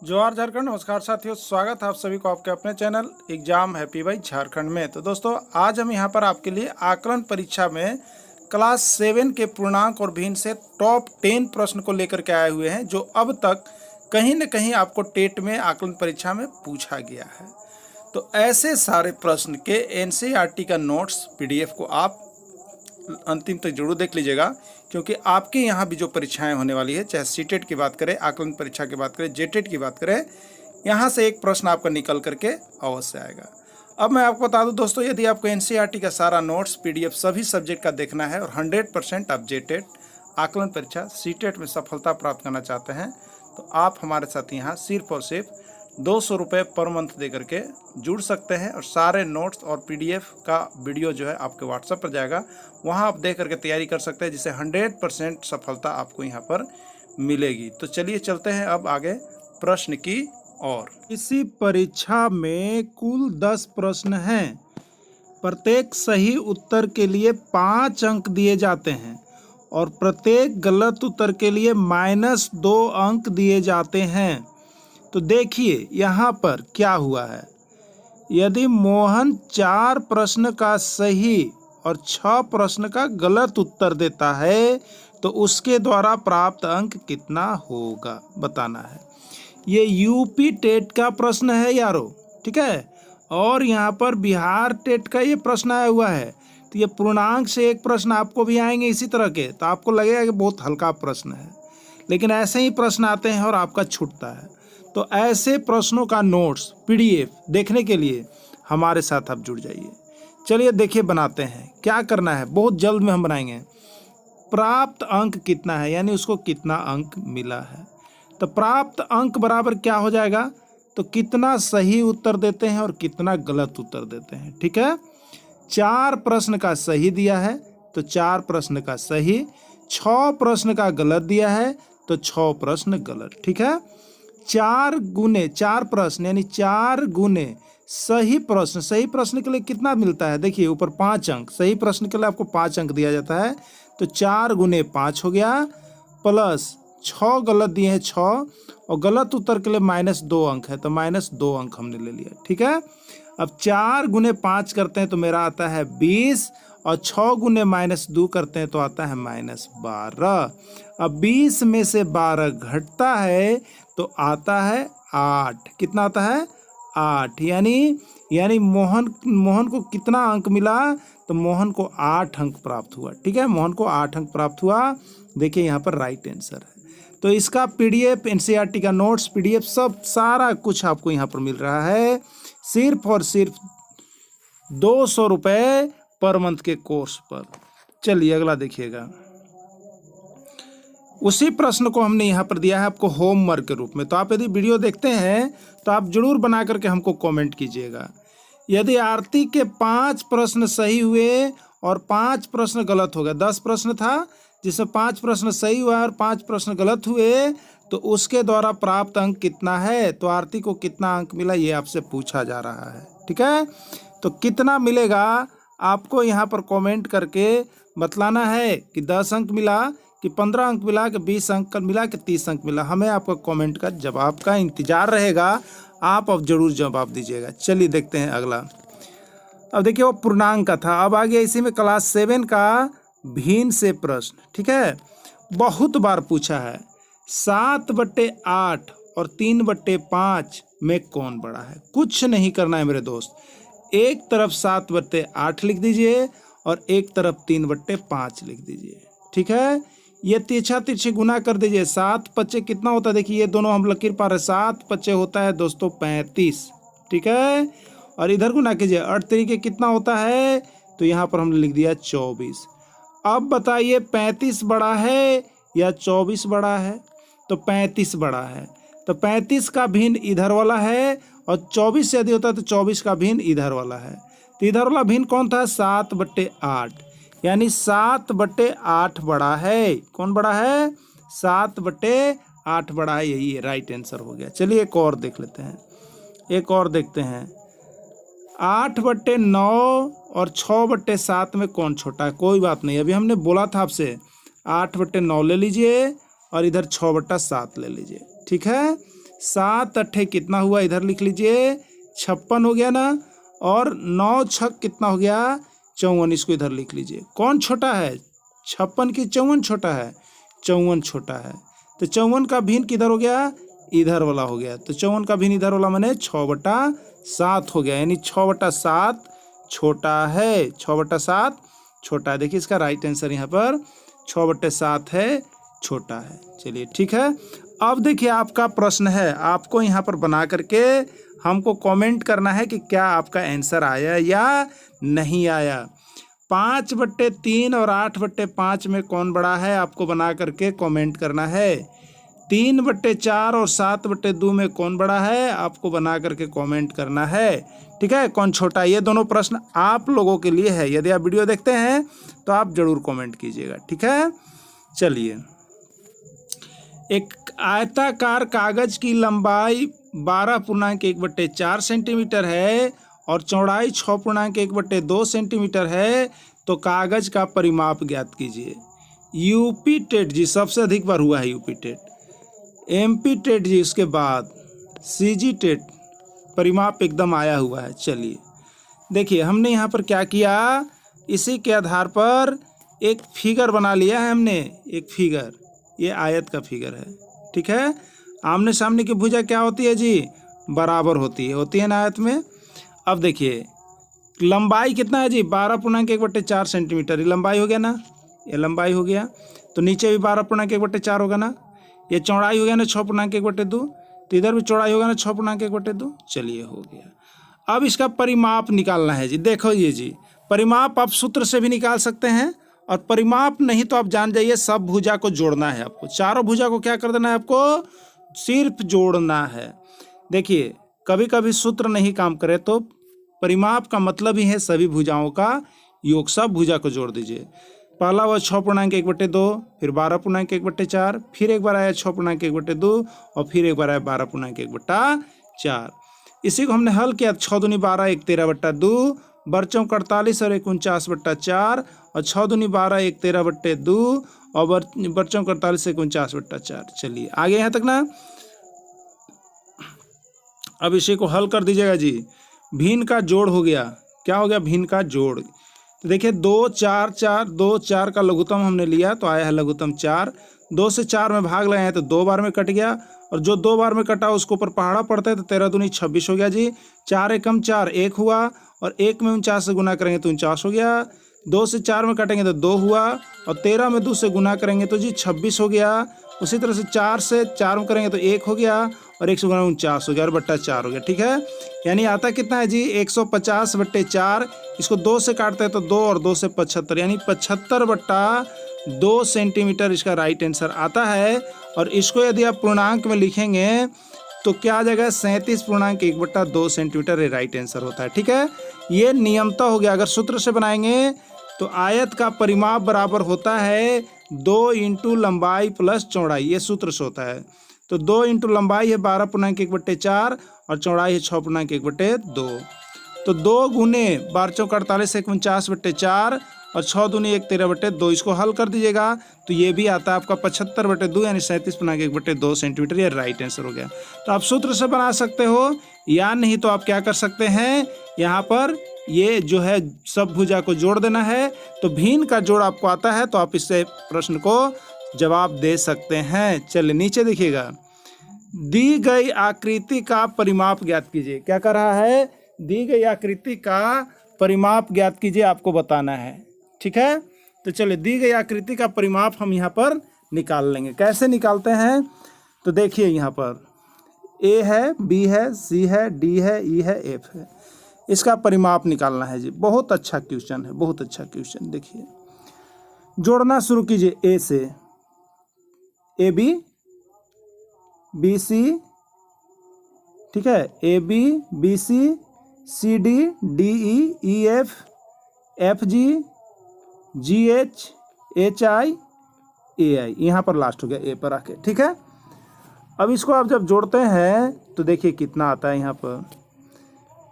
जोहार झारखंड। नमस्कार साथियों, स्वागत है आप सभी को आपके अपने channel exam happy by Jharkhand में। तो दोस्तों, आज हम यहां पर आपके लिए आकलन परीक्षा में क्लास 7 के पूर्णांक और भिन्न से टॉप 10 प्रश्न को लेकर के आए हुए हैं, जो अब तक कहीं न कहीं आपको टेट में आकलन परीक्षा में पूछा गया है। तो ऐसे सारे प्रश्न के एनसीईआरटी का नोट्स पीडीएफ को आप अंतिम तक जरूर देख लीजिएगा, क्योंकि आपके यहाँ भी जो परीक्षाएं होने वाली है, चाहे सीटेट की बात करें, आकलन परीक्षा की बात करें, जेटेट की बात करें, यहाँ से एक प्रश्न आपका निकल करके अवश्य आएगा। अब मैं आपको बता दूं दोस्तों, यदि आपको एनसीईआरटी का सारा नोट्स पीडीएफ सभी सब्जेक्ट का देखना है और 100% आप जेटेट आकलन परीक्षा सीटेट में सफलता प्राप्त करना चाहते हैं, तो आप हमारे साथ यहाँ सिर्फ और सिर्फ 200 रुपये पर मंथ दे करके जुड़ सकते हैं और सारे नोट्स और पीडीएफ का वीडियो जो है आपके व्हाट्सएप पर जाएगा, वहां आप देख करके तैयारी कर सकते हैं, जिससे 100% सफलता आपको यहां पर मिलेगी। तो चलिए चलते हैं अब आगे प्रश्न की ओर। इसी परीक्षा में कुल 10 प्रश्न हैं। प्रत्येक सही उत्तर के लिए 5 अंक दिए जाते हैं और प्रत्येक गलत उत्तर के लिए -2 अंक दिए जाते हैं। तो देखिए यहाँ पर क्या हुआ है। यदि मोहन 4 प्रश्न का सही और 6 प्रश्न का गलत उत्तर देता है, तो उसके द्वारा प्राप्त अंक कितना होगा बताना है। ये यूपी टेट का प्रश्न है यारो, ठीक है। और यहाँ पर बिहार टेट का ये प्रश्न आया हुआ है। तो ये पूर्णांक से एक प्रश्न आपको भी आएंगे इसी तरह के, तो आपको लगेगा कि बहुत हल्का प्रश्न है, लेकिन ऐसे ही प्रश्न आते हैं और आपका छूटता है। तो ऐसे प्रश्नों का नोट्स पीडीएफ देखने के लिए हमारे साथ आप जुड़ जाइए। चलिए देखिए बनाते हैं। क्या करना है, बहुत जल्द में हम बनाएंगे। प्राप्त अंक कितना है, यानी उसको कितना अंक मिला है। तो प्राप्त अंक बराबर क्या हो जाएगा, तो कितना सही उत्तर देते हैं और कितना गलत उत्तर देते हैं, ठीक है। 4 प्रश्न का सही दिया है तो 4 प्रश्न का सही, 6 प्रश्न का गलत दिया है तो 6 प्रश्न गलत, ठीक है। 4 गुने 4 प्रश्न यानी 4 गुने सही प्रश्न। सही प्रश्न के लिए कितना मिलता है, देखिए ऊपर 5 अंक। सही प्रश्न के लिए आपको 5 अंक दिया जाता है, तो 4 गुने 5 हो गया, प्लस 6 गलत दिए हैं 6, और गलत उत्तर के लिए -2 अंक है, तो -2 अंक हमने ले लिया, ठीक है। अब 4 गुने 5 करते हैं तो मेरा आता है 20, और 6 गुने -2 करते हैं तो आता है -12। अब 20 में से 12 घटता है तो आता है 8। कितना आता है, 8। यानी मोहन को कितना अंक मिला, तो मोहन को 8 अंक प्राप्त हुआ, ठीक है। मोहन को 8 अंक प्राप्त हुआ। देखिए यहाँ पर राइट आंसर है। तो इसका पीडीएफ, एनसीईआरटी का नोट्स पीडीएफ सब सारा कुछ आपको यहाँ पर मिल रहा है, सिर्फ और सिर्फ 200 रुपये पर मंथ के कोर्स पर। चलिए अगला देखिएगा। उसी प्रश्न को हमने यहाँ पर दिया है आपको होमवर्क के रूप में। तो आप यदि वीडियो देखते हैं तो आप जरूर बना करके हमको कमेंट कीजिएगा। यदि आरती के 5 प्रश्न सही हुए और 5 प्रश्न गलत हो गए, 10 प्रश्न था जिसमें 5 प्रश्न सही हुआ और 5 प्रश्न गलत हुए, तो उसके द्वारा प्राप्त अंक कितना है। तो आरती को कितना अंक मिला ये आपसे पूछा जा रहा है, ठीक है। तो कितना मिलेगा आपको यहाँ पर कमेंट करके बतलाना है कि 10 अंक मिला कि 15 अंक मिला कि 20 अंक मिला कि 30 अंक मिला। हमें आपका कमेंट का जवाब का इंतजार रहेगा, आप अब जरूर जवाब दीजिएगा। चलिए देखते हैं अगला। अब देखिए वो पूर्णांक का था, अब आ गया इसी में क्लास 7 का भिन्न से प्रश्न, ठीक है। बहुत बार पूछा है। 7/8 और 3/5 में कौन बड़ा है। कुछ नहीं करना है मेरे दोस्त, एक तरफ 7/8 लिख दीजिए और एक तरफ 3/5 लिख दीजिए, ठीक है। ये तिरछा तिरछी गुना कर दीजिए। 7 पच्चे कितना होता है, देखिए ये दोनों हम लकीर पा रहे हैं। 7 पच्चे होता है दोस्तों 35, ठीक है। और इधर गुना कीजिए, 8 तरीके कितना होता है, तो यहाँ पर हमने लिख दिया 24। अब बताइए 35 बड़ा है या 24 बड़ा है, तो 35 बड़ा है। तो 35 का भिन्न इधर वाला है और 24 से यदि होता है तो 24 का भिन्न इधर वाला है। तो इधर वाला भिन्न कौन था, 7/8, यानी 7/8 बड़ा है। कौन बड़ा है, 7/8 बड़ा है, यही है राइट आंसर हो गया। चलिए एक और देख लेते हैं, एक और देखते हैं। 8/9 और 6/7 में कौन छोटा है। कोई बात नहीं, अभी हमने बोला था आपसे 8/9 ले लीजिए और इधर 6/7 ले लीजिए, ठीक है। 7 अट्ठे कितना हुआ, इधर लिख लीजिए 56 हो गया ना, और 9 छक कितना हो गया 54, इसको इधर लिख लीजिए। कौन छोटा है, 56 की 54 छोटा है, 54 छोटा है। तो 54 का भिन्न किधर हो गया, इधर वाला हो गया। तो 54 का भिन्न इधर वाला मैंने 6/7 हो गया, यानी 6/7 छोटा है, 6/7 छोटा है। देखिए इसका राइट आंसर यहाँ पर 6/7 है, छोटा है। चलिए ठीक है। अब देखिए आपका प्रश्न है, आपको यहाँ पर बना करके हमको कमेंट करना है कि क्या आपका आंसर आया या नहीं आया। 5/3 और 8/5 में कौन बड़ा है, आपको बना करके कमेंट करना है। 3/4 और 7/2 में कौन बड़ा है, आपको बना करके कमेंट करना है। ठीक है, कौन छोटा है, ये दोनों प्रश्न आप लोगों के लिए है। यदि आप वीडियो देखते हैं तो आप जरूर कमेंट कीजिएगा। ठीक है, चलिए। एक आयताकार कागज की लंबाई 12.1/4 सेंटीमीटर है और चौड़ाई 6.1/2 सेंटीमीटर है, तो कागज का परिमाप ज्ञात कीजिए। यूपी टेट जी सबसे अधिक बार हुआ है, यूपी टेट, एमपी टेट जी, उसके बाद सीजी टेट, परिमाप एकदम आया हुआ है। चलिए देखिए हमने यहाँ पर क्या किया, इसी के आधार पर एक फिगर बना लिया है हमने, एक फिगर, ये आयत का फिगर है। ठीक है, आमने सामने की भुजा क्या होती है जी, बराबर होती है ना आयत में। अब देखिए लंबाई कितना है जी, 12.1/4 सेंटीमीटर, ये लंबाई हो गया ना, ये लंबाई हो गया। तो नीचे भी 12.1/4 होगा ना, ये चौड़ाई हो गया ना 6.1/2, तो इधर भी चौड़ाई होगा ना 6.1/2। चलिए हो गया। अब इसका परिमाप निकालना है जी। देखो ये जी, परिमाप आप सूत्र से भी निकाल सकते हैं, और परिमाप नहीं तो आप जान जाइए सब भुजा को जोड़ना है आपको, चारों भुजा को क्या कर देना है आपको, सिर्फ जोड़ना है। देखिए कभी कभी सूत्र नहीं काम करे तो परिमाप का मतलब ही है सभी भुजाओं का योग, सब भुजा को जोड़ दीजिए। पहला हुआ 6.1/2, फिर 12.1/4, फिर एक बार आया 6.1/2, और फिर एक बार आया 12.1/4। इसी को हमने हल किया, 6 दूनी 12, 1 13/2, बरचों 48 और 1 49/4, और 6 दूनी 12, 1 13/2, और बरचों 48 से 49/4। चलिए आगे यहाँ तक ना। अब इसी को हल कर दीजिएगा जी। भिन्न का जोड़ हो गया, क्या हो गया, भिन्न का जोड़। तो देखिए 2 4 4, 2 4 का लघुत्तम हमने लिया तो आया है लघुत्तम 4। 2 से 4 में भाग लगाए हैं तो 2 बार में कट गया, और जो 2 बार में कटा उसको ऊपर पहाड़ा पड़ता है तो 13 दूनी 26 हो गया जी। 4 एकम 4, 1 हुआ, और 1 में 49 से गुना करेंगे तो 49 हो गया। 2 से 4 में कटेंगे तो 2 हुआ, और 13 में 2 से गुना करेंगे तो जी 26 हो गया। उसी तरह से 4 से 4 में करेंगे तो 1 हो गया, और 1 से गुना 49 हो गया, और बट्टा 4 हो गया। ठीक है, यानी आता कितना है जी 150/4। इसको 2 से काटते हैं तो 2 और 2 से 75, यानी 75/2 सेंटीमीटर इसका राइट आंसर आता है। और इसको यदि आप पूर्णांक में लिखेंगे तो क्या आ जाएगा, 37.1/2 सेंटीमीटर ये राइट आंसर होता है। ठीक है, ये नियमता हो गया। अगर सूत्र से बनाएंगे तो आयत का परिमाप बराबर होता है 2 इंटू लंबाई प्लस चौड़ाई, ये सूत्र से होता है। तो 2 इंटू लंबाई है 12.1/4 और चौड़ाई है 6.1/2। तो 2 गुने 12 48 से 49/4 और 6 दूनी 1 13/2, इसको हल कर दीजिएगा तो ये भी आता है आपका 75/2, यानी 37.1/2 सेंटीमीटर, ये राइट आंसर हो गया। तो आप सूत्र से बना सकते हो, या नहीं तो आप क्या कर सकते हैं, यहाँ पर ये जो है सब भुजा को जोड़ देना है। तो भिन्न का जोड़ आपको आता है तो आप इससे प्रश्न को जवाब दे सकते हैं। चलिए नीचे देखिएगा, दी गई आकृति का परिमाप ज्ञात कीजिए। क्या कर रहा है, दी गई आकृति का परिमाप ज्ञात कीजिए, आपको बताना है। ठीक है, तो चलिए दी गई आकृति का परिमाप हम यहाँ पर निकाल लेंगे। कैसे निकालते हैं, तो देखिए यहाँ पर ए है, बी है, सी है, डी है, ई है, एफ है। इसका परिमाप निकालना है जी। बहुत अच्छा क्वेश्चन है, बहुत अच्छा क्वेश्चन। देखिए जोड़ना शुरू कीजिए, ए से, ए बी, बी सी, ठीक है, A B, B C D, D E F, F G, G H I, A I, यहाँ पर लास्ट हो गया ए पर आके। ठीक है, अब इसको आप जब जोड़ते हैं तो देखिए कितना आता है यहाँ पर,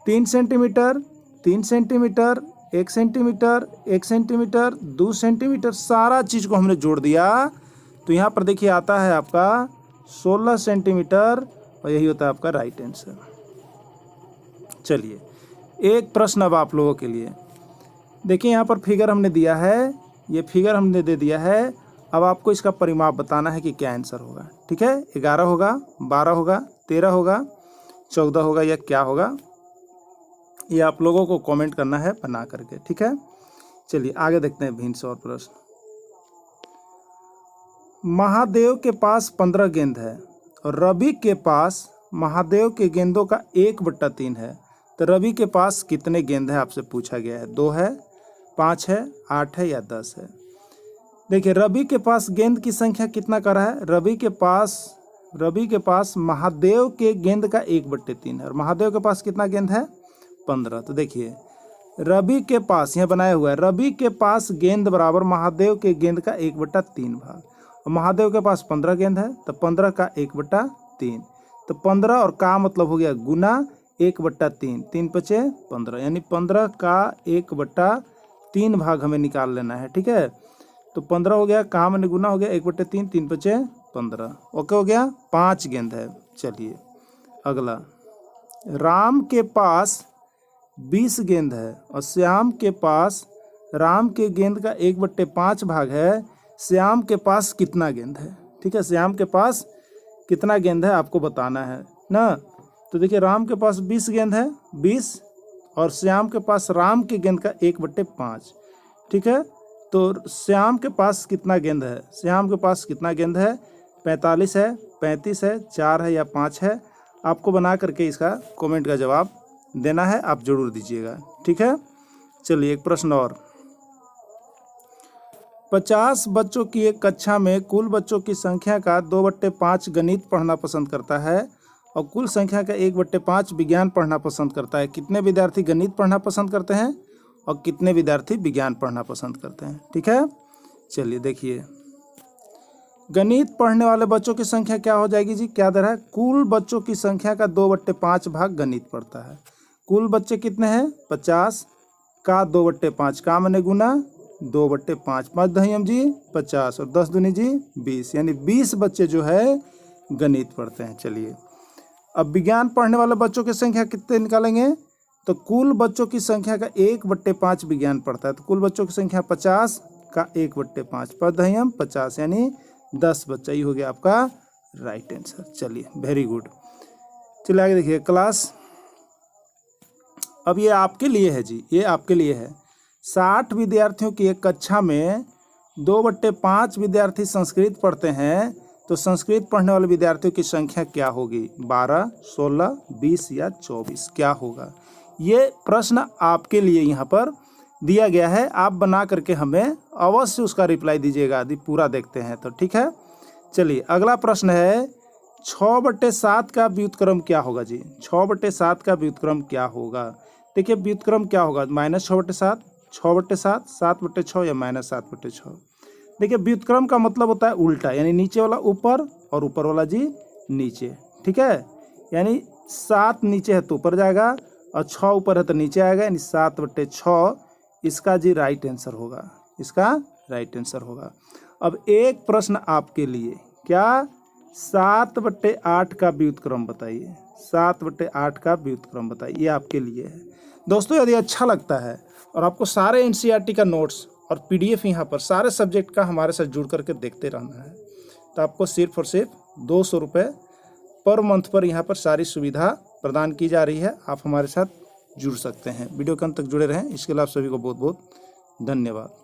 3 centimetre, 3 centimetre, 1 centimetre, 1 centimetre, 2 centimetre, सारा चीज़ को हमने जोड़ दिया तो यहाँ पर देखिए आता है आपका 16 सेंटीमीटर और यही होता है आपका राइट आंसर। चलिए एक प्रश्न अब आप लोगों के लिए। देखिए यहाँ पर फिगर हमने दिया है, ये फिगर हमने दे दिया है। अब आपको इसका परिमाप बताना है कि क्या आंसर होगा। ठीक है, 11 होगा, 12 होगा, 13 होगा, 14 होगा या क्या होगा, ये आप लोगों को कमेंट करना है बना करके। ठीक है, चलिए आगे देखते हैं भिन्न से और प्रश्न। महादेव के पास 15 गेंद है और रवि के पास महादेव के गेंदों का 1/3 है, तो रवि के पास कितने गेंद है आपसे पूछा गया है। 2 है, 5 है, 8 है या 10 है। देखिए रवि के पास गेंद की संख्या कितना कर रहा है, रवि के पास महादेव के गेंद का 1/3 है और महादेव के पास कितना गेंद है, 15। तो देखिए रवि के पास यहाँ बनाया हुआ है, रवि के पास गेंद बराबर महादेव के गेंद का 1/3 भाग, और महादेव के पास 15 गेंद है तो 15 का 1/3, तो 15 और का मतलब हो गया गुना 1/3, 3 पचे 15, यानी 15 का 1/3 भाग हमें निकाल लेना है। ठीक है, तो 15 हो गया, कहाँ मैंने गुना हो गया 1/3, 3 पचे 15, ओके हो गया, 5 गेंद है। चलिए अगला, राम के पास 20 गेंद है और श्याम के पास राम के गेंद का 1/5 भाग है, श्याम के पास कितना गेंद है। ठीक है, श्याम के पास कितना गेंद है आपको बताना है ना। तो देखिए राम के पास 20 गेंद है, 20, और श्याम के पास राम के गेंद का 1/5। ठीक है, तो श्याम के पास कितना गेंद है, श्याम के पास कितना गेंद है, 45 है, 35 है, 4 है या 5 है। आपको बना करके इसका कमेंट का जवाब देना है, आप जरूर दीजिएगा। ठीक है, चलिए एक प्रश्न और। 50 बच्चों की एक कक्षा में कुल बच्चों की संख्या का 2/5 गणित पढ़ना पसंद करता है और कुल संख्या का 1/5 विज्ञान पढ़ना पसंद करता है। कितने विद्यार्थी गणित पढ़ना पसंद करते हैं और कितने विद्यार्थी विज्ञान पढ़ना पसंद करते हैं। ठीक है, चलिए देखिए गणित पढ़ने वाले बच्चों की संख्या क्या हो जाएगी जी, क्या दे रहा है, कुल बच्चों की संख्या का 2/5 भाग गणित पढ़ता है। कुल बच्चे कितने हैं, 50 का 2/5, का मैंने गुना 2/5, 5 दहियम जी 50 और 10 दूनी जी 20, यानी 20 बच्चे जो है गणित पढ़ते हैं। चलिए अब विज्ञान पढ़ने वाले बच्चों की संख्या कितने निकालेंगे, तो कुल बच्चों की संख्या का 1/5 विज्ञान पढ़ता है, तो कुल बच्चों की संख्या 50 का 1/5, 5 दहियम 50, यानी 10 बच्चा। ही हो गया आपका राइट आंसर। चलिए वेरी गुड। चलिए आगे देखिए क्लास, अब ये आपके लिए है जी, ये आपके लिए है। 60 विद्यार्थियों की एक कक्षा में 2/5 विद्यार्थी संस्कृत पढ़ते हैं, तो संस्कृत पढ़ने वाले विद्यार्थियों की संख्या क्या होगी, 12, 16, 20 या 24, क्या होगा। ये प्रश्न आपके लिए यहाँ पर दिया गया है, आप बना करके हमें अवश्य उसका रिप्लाई दीजिएगा यदि पूरा देखते हैं तो। ठीक है, चलिए अगला प्रश्न है, 6/7 का व्युत्क्रम क्या होगा जी, 6/7 का व्युत्क्रम क्या होगा। देखिए व्युत्क्रम क्या होगा, -6/7, 6/7, 7/6 या -7/6। देखिए व्युत्क्रम का मतलब होता है उल्टा, यानी नीचे वाला ऊपर और ऊपर वाला जी नीचे। ठीक है, यानी 7 नीचे है तो ऊपर जाएगा और 6 ऊपर है तो नीचे आएगा, यानी 7/6 इसका जी राइट आंसर होगा, इसका राइट आंसर होगा। अब एक प्रश्न आपके लिए, क्या 7/8 का व्युत्क्रम बताइए, 7/8 का व्युत्क्रम बताइए, ये आपके लिए है। दोस्तों यदि अच्छा लगता है और आपको सारे एनसीईआरटी का नोट्स और पीडीएफ यहाँ पर सारे सब्जेक्ट का हमारे साथ जुड़ करके देखते रहना है, तो आपको सिर्फ और सिर्फ 200 रुपये पर मंथ पर यहाँ पर सारी सुविधा प्रदान की जा रही है। आप हमारे साथ जुड़ सकते हैं, वीडियो के अंत तक जुड़े रहें। इसके लिए आप सभी को बहुत बहुत धन्यवाद।